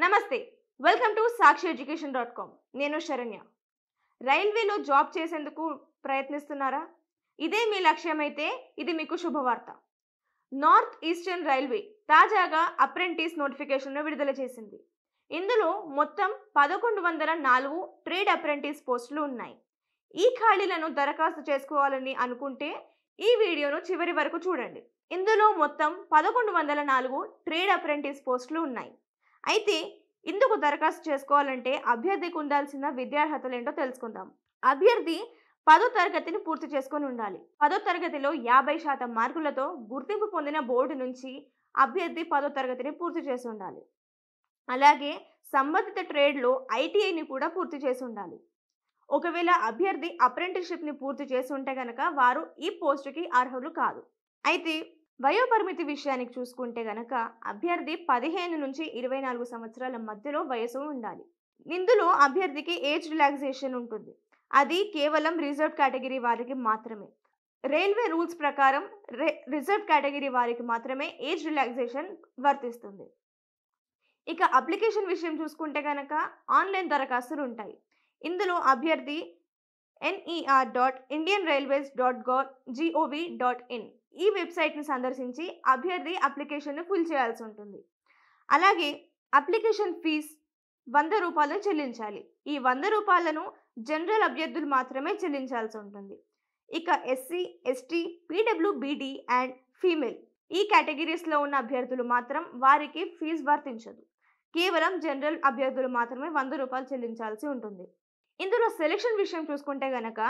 నమస్తే, welcome to sakshiyeducation.com. నేను శరణ్య. రైల్వేలో జాబ్ చేసేందుకు ప్రయత్నిస్తున్నారా? ఇదే మీ లక్ష్యమైతే ఇది మీకు శుభవార్త. నార్త్ ఈస్టర్న్ రైల్వే తాజాగా అప్రెంటిస్ నోటిఫికేషన్ను విడుదల చేసింది. ఇందులో మొత్తం 1104 ట్రేడ్ అప్రెంటిస్ పోస్టులు ఉన్నాయి. ఈ ఖాళీలను దరఖాస్తు చేసుకోవాలని అనుకుంటే ఈ వీడియోను చివరి వరకు చూడండి. ఇందులో మొత్తం 1104 ట్రేడ్ అప్రెంటిస్ పోస్టులు ఉన్నాయి. అయితే ఇందుకు దరఖాస్తు చేసుకోవాలంటే అభ్యర్థికి ఉండాల్సిన విద్యార్హతలు ఏంటో తెలుసుకుందాం. అభ్యర్థి 10వ తరగతిని పూర్తి చేసుకొని ఉండాలి. 10వ తరగతిలో 50% మార్కులతో గుర్తింపు పొందిన బోర్డు నుంచి అభ్యర్థి 10వ తరగతిని పూర్తి చేసి ఉండాలి. అలాగే సంబంధిత ట్రేడ్లో ఐటీఐని కూడా పూర్తి చేసి ఉండాలి. ఒకవేళ అభ్యర్థి అప్రెంటిస్షిప్ని పూర్తి చేసి ఉంటే కనుక వారు ఈ పోస్టుకి అర్హులు కాదు. అయితే వయోపరిమితి విషయానికి చూసుకుంటే గనక అభ్యర్థి 15 నుంచి 24 సంవత్సరాల మధ్యలో వయసు ఉండాలి. ఇందులో అభ్యర్థికి ఏజ్ రిలాక్సేషన్ ఉంటుంది. అది కేవలం రిజర్వ్ కేటగిరీ వారికి మాత్రమే. రైల్వే రూల్స్ ప్రకారం రిజర్వ్ కేటగిరీ వారికి మాత్రమే ఏజ్ రిలాక్సేషన్ వర్తిస్తుంది. ఇక అప్లికేషన్ విషయం చూసుకుంటే కనుక ఆన్లైన్ దరఖాస్తులు ఉంటాయి. ఇందులో అభ్యర్థి ner.indianrailways.gov.in ఈ వెబ్సైట్ని సందర్శించి అభ్యర్థి అప్లికేషన్ను ఫిల్ చేయాల్సి ఉంటుంది. అలాగే అప్లికేషన్ ఫీజ్ 100 రూపాయలను చెల్లించాలి. ఈ 100 రూపాయలను జనరల్ అభ్యర్థులు మాత్రమే చెల్లించాల్సి ఉంటుంది. ఇక SC, ST, PWBD and female ఈ కేటగిరీస్లో ఉన్న అభ్యర్థులు మాత్రం వారికి ఫీజు వర్తించదు. కేవలం జనరల్ అభ్యర్థులు మాత్రమే 100 రూపాయలు చెల్లించాల్సి ఉంటుంది. ఇందులో సెలక్షన్ విషయం చూసుకుంటే గనక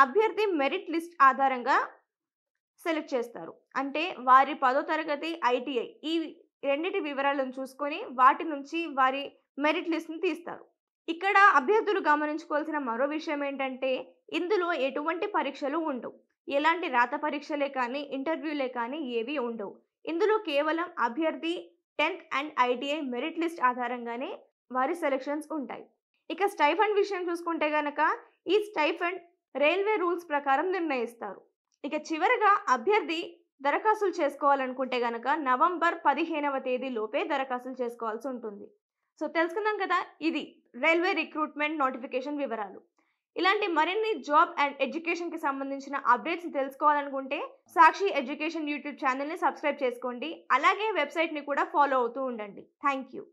అభ్యర్థి మెరిట్ లిస్ట్ ఆధారంగా సెలెక్ట్ చేస్తారు. అంటే వారి 10వ తరగతి, ఐటీఐ ఈ రెండింటి వివరాలను చూసుకొని వాటి నుంచి వారి మెరిట్ లిస్ట్ని తీస్తారు. ఇక్కడ అభ్యర్థులు గమనించుకోవాల్సిన మరో విషయం ఏంటంటే ఇందులో ఎటువంటి పరీక్షలు ఉండవు. ఎలాంటి రాత పరీక్షలే కానీ ఇంటర్వ్యూలే కానీ ఏవి ఉండవు. ఇందులో కేవలం అభ్యర్థి 10th and ITI merit list ఆధారంగానే వారి సెలక్షన్స్ ఉంటాయి. ఇక స్టైఫండ్ విషయం చూసుకుంటే గనక ఈ స్టైఫండ్ రైల్వే రూల్స్ ప్రకారం నిర్ణయిస్తారు. ఇక చివరగా అభ్యర్థి దరఖాస్తులు చేసుకోవాలనుకుంటే గనక నవంబర్ 15వ తేదీ లోపే దరఖాస్తులు చేసుకోవాల్సి ఉంటుంది. సో తెలుసుకుందాం కదా, ఇది రైల్వే రిక్రూట్మెంట్ నోటిఫికేషన్ వివరాలు. ఇలాంటి మరిన్ని జాబ్ అండ్ ఎడ్యుకేషన్కి సంబంధించిన అప్డేట్స్ తెలుసుకోవాలనుకుంటే సాక్షి ఎడ్యుకేషన్ యూట్యూబ్ ఛానల్ని సబ్స్క్రైబ్ చేసుకోండి. అలాగే వెబ్సైట్ని కూడా ఫాలో అవుతూ ఉండండి. Thank you.